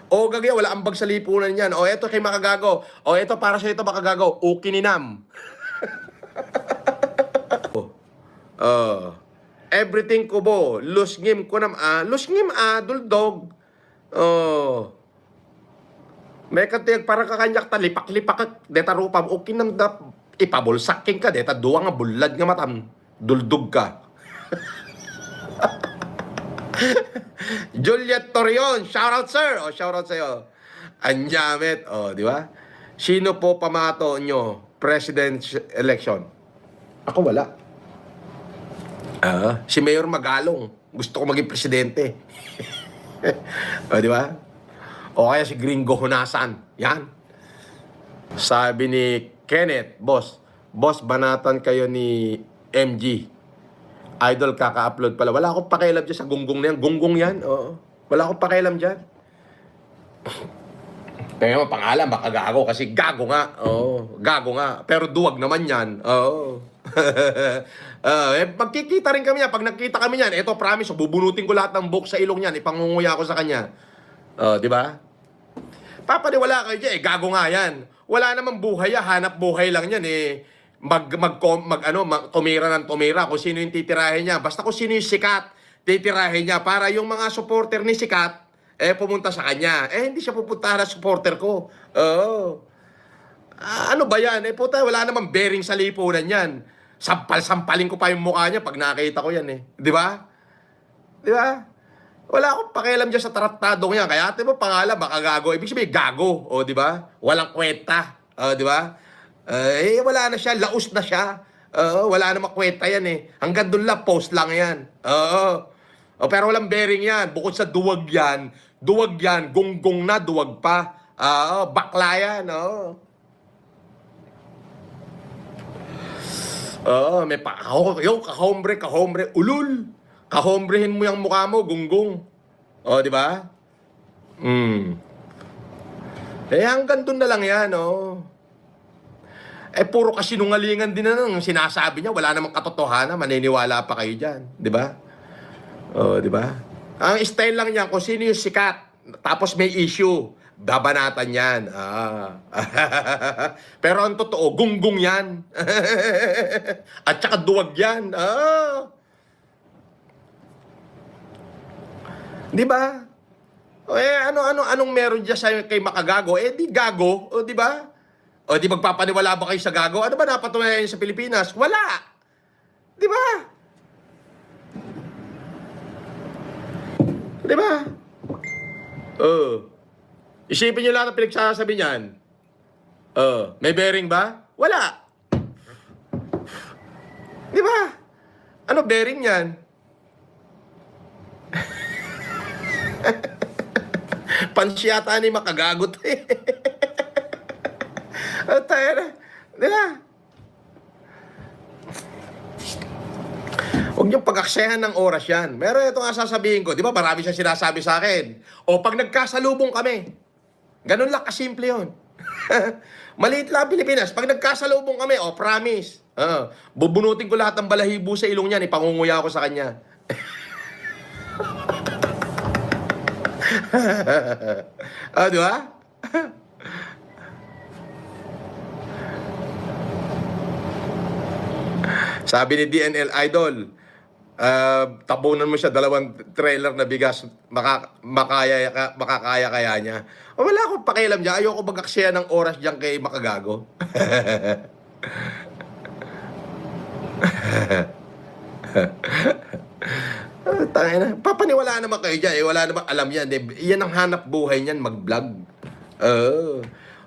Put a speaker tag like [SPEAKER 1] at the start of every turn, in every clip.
[SPEAKER 1] O gagaya, wala ambag sa lipunan yan. O eto kay Makagago. O eto para sa ito Makagago. Ukininam. Everything kubo. Lusngim ko nam lusngim duldog. May katiyag para kakanyak talipak-lipak deta rupam. Ukinam da ipabulsaking ka deta duwa nga bulad nga matam. Duldog ka. Juliet Torion, shout out sir. O shout out sa'yo. Anyamet, di ba? Sino po pamato nyo president's election? Ako wala. Si Mayor Magalong. Gusto ko maging presidente. Di ba? O kaya si Gringo Hunasan. Yan. Sabi ni Kenneth, boss, banatan kayo ni MG. Idol, kaka-upload pala. Wala akong pakialam dyan sa gunggong na yan. Gunggong yan, oo. Wala akong pakialam dyan. Kaya mo, pangalan, baka gago. Kasi gago nga. Oo, gago nga. Pero duwag naman yan. Oo. Magkikita rin kami yan. Pag nakita kami yan, eto, promise, bubunutin ko lahat ng buhok sa ilong yan. Ipangunguya ko sa kanya. Di ba? Papaniwala kayo dyan, gago nga yan. Wala namang buhay, hanap buhay lang yan, tumira ng tumira kung sino yung titirahin niya. Basta kung sino yung sikat, titirahin niya para yung mga supporter ni sikat, pumunta sa kanya. Hindi siya pupunta na supporter ko. Ano ba yan? Puta, wala namang bearing sa lipunan yan. Sampal-sampalin ko pa yung mukha niya pag nakita ko yan Di ba? Di ba? Wala akong pakialam dyan sa tratadong yan. Kaya ate mo pangalan, baka gago. Ibig sabihin, gago. Di ba? Walang kwenta. Di ba? Wala na siya, laos na siya. Wala na makwenta yan Hanggang doon lang, post lang yan. Pero walang bearing yan. Bukod sa duwag yan, gunggong na, duwag pa. Bakla yan. May yung kahombre, ulul. Kahombrehin mo yung mukha mo, gunggong. Di ba? Hanggang doon na lang yan, puro kasinungalingan din na nang sinasabi niya. Wala namang katotohanan. Maniniwala pa kayo dyan. Di ba? Di ba? Ang style lang niya, kung sino yung sikat, tapos may issue, babanatan yan. Pero ang totoo, gunggong yan. At saka duwag yan. Di ba? Anong meron dyan sa kay Makagago? Di gago. Di ba? Di magpapaniwala ba kayo sa gago? Ano ba napatunayan sa Pilipinas? Wala! Di ba? Di ba? Isipin nyo lahat ang pinagsasabi niyan. May bearing ba? Wala! Di ba? Ano bearing yan? Pansyata ni Makagagot tayo na. Di ba? Huwag niyong pag-aksayahan ng oras yan. Meron ito nga sasabihin ko. Di ba marami siya sinasabi sa akin. Pag nagkasalubong kami. Ganun lang kasimple yun. Maliit lang Pilipinas. Pag nagkasalubong kami, promise. Bubunutin ko lahat ng balahibo sa ilong niyan. Ipangunguya ko sa kanya. Di ba? Sabi ni DNL Idol, tabunan mo siya 2 trailer na bigas, makakaya niya. Wala akong pakialam dyan. Ayoko mag-aksaya ng oras dyan kay Makagago. Tangina, papaniwala naman kayo dyan. Wala naman alam yan. Yan ang hanap buhay niyan, mag-vlog.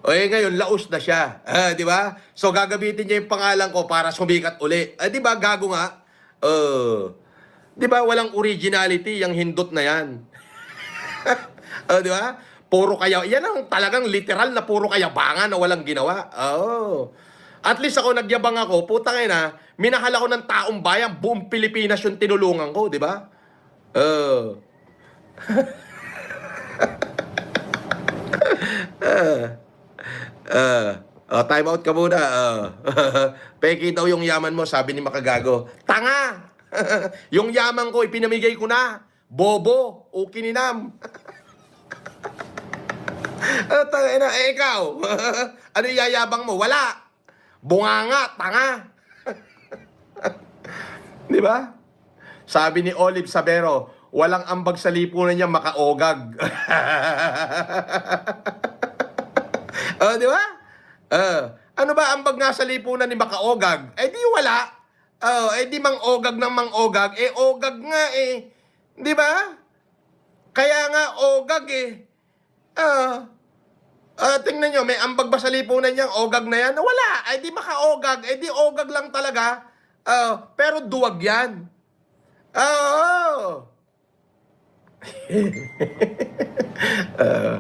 [SPEAKER 1] Ngayon, laos na siya. Di ba? So, gagamitin niya yung pangalan ko para sumikat uli. Di ba? Gago nga. Di ba? Walang originality yung hindot na yan. Di ba? Puro kaya. Yan ang talagang literal na puro kayabangan na walang ginawa. At least ako, nagyabang ako. Putang ina, minahal ako ng taong bayan. Buong Pilipinas yung tinulungan ko. Di ba? Time out ka muna. Peki daw yung yaman mo, sabi ni Makagago. Tanga! Yung yaman ko, ipinamigay ko na. Bobo, ukininam. Tangina, ikaw. Ano yung yayabang mo? Wala. Bunganga, tanga. Di ba? Sabi ni Olive Sabero, walang ambag sa lipunan niya makaogag. Di ba? Ano ba ambag nga sa lipunan ni makaogag? Eh di wala. Di mang-ogag ng mang-ogag. Ogag nga eh. Di ba? Kaya nga ogag eh. Tingnan nyo, may ambag ba sa lipunan niyang ogag na yan? Wala. Eh di makaogag. Eh di ogag lang talaga. Pero duwag yan.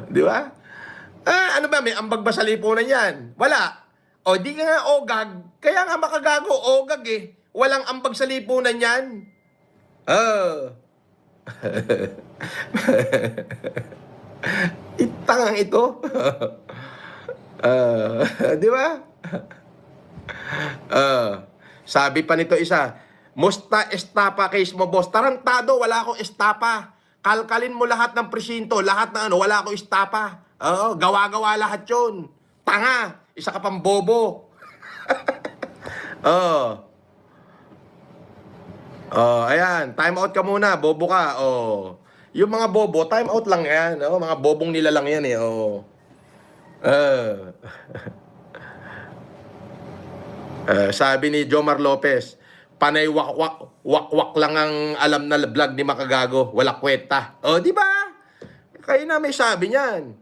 [SPEAKER 1] Di ba? Ano ba, may ambag ba sa lipunan yan? Wala. Di ka nga ogag. Kaya nga makagago, ogag eh. Walang ambag sa lipunan yan. Itangang ito. Di ba? Sabi pa nito isa, musta estapa case mo, boss? Tarantado, wala akong estapa. Kalkalin mo lahat ng presinto, lahat ng ano, wala akong estapa. Gawa-gawa lahat yun. Tanga, isa ka pang bobo. Ayan, time out ka muna, bobo ka. Yung mga bobo, time out lang yan. Mga bobong nila lang yan eh. Sabi ni Jomar Lopez, panay wakwak lang ang alam na vlog ni Makagago, wala kwenta. Di ba? Kayo na may sabi niyan.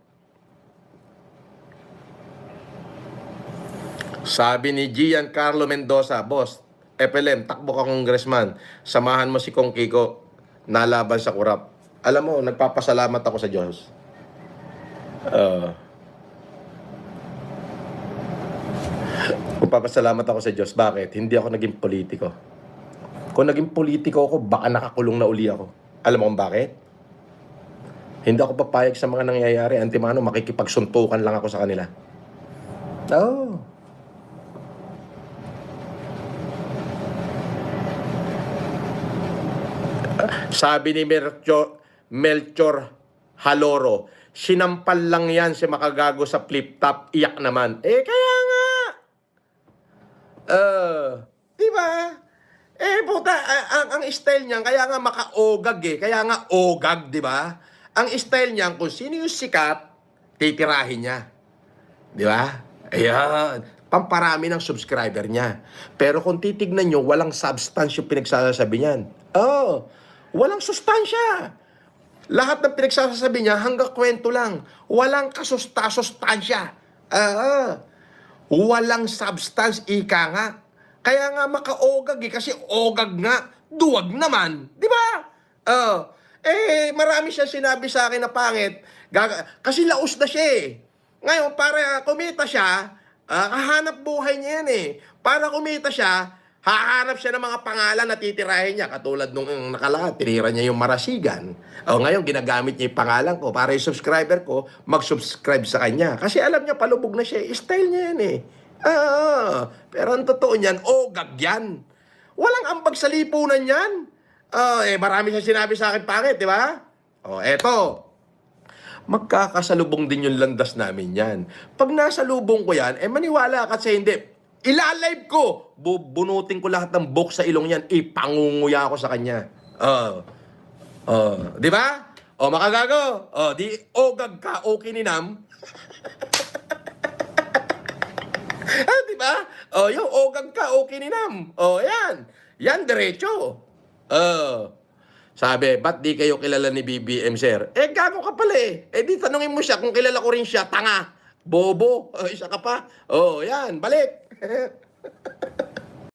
[SPEAKER 1] Sabi ni Giancarlo Mendoza, boss, FLM, takbo ka congressman, samahan mo si Kong Kiko, nalaban sa kurap. Alam mo, nagpapasalamat ako sa Diyos. Nagpapasalamat ako sa Diyos. Bakit? Hindi ako naging politiko. Kung naging politiko ako, baka nakakulong na uli ako. Alam mo kung bakit? Hindi ako papayag sa mga nangyayari. Antimano, makikipagsuntukan lang ako sa kanila. Sabi ni Melchor Haloro, sinampal lang yan si Makagago sa flip-top, iyak naman. Kaya nga. Di ba? Puta, ang style niyan, kaya nga makaogag eh. Kaya nga ogag, di ba? Ang style niyan, kung sino yung sikat, titirahin niya. Di ba? Ayan. Pamparami ng subscriber niya. Pero kung titignan nyo, walang substance yung pinagsasabi niyan. Walang sustansya. Lahat ng pinagsasabi niya, hanggang kwento lang. Walang kasustansya. Walang substance, ika nga. Kaya nga makaogag eh, kasi ogag nga, duwag naman. Di ba? Marami siya sinabi sa akin na pangit. Kasi laos na siya eh. Ngayon, para kumita siya, kahanap buhay niya yan eh. Para kumita siya, hahanap siya ng mga pangalan na titirahin niya. Katulad nung nakalahat, tinira niya yung Marasigan. Ngayon, ginagamit niya yung pangalan ko para yung subscriber ko mag-subscribe sa kanya. Kasi alam niya, palubog na siya. Style niya yan eh. Pero ang totoo niyan, ogag yan. Walang ambag sa lipunan yan. Marami siya sinabi sa akin pangit, di ba? Eto. Magkakasalubong din yung landas namin yan. Pag nasa lubong ko yan, maniwala ka sa hindi. Ilalive ko. Bunutin ko lahat ng book sa ilong yan. Ipangunguya ko sa kanya. Di ba? Makagago. Di ogag ka, okay ni Nam. Di ba? Yung ogag ka, okay ni Nam. Yan. Yan, diretso. Sabi, ba't di kayo kilala ni BBM, sir? Gago ka pala eh. Di tanungin mo siya kung kilala ko rin siya. Tanga. Bobo. Isa ka pa. Yan, balik.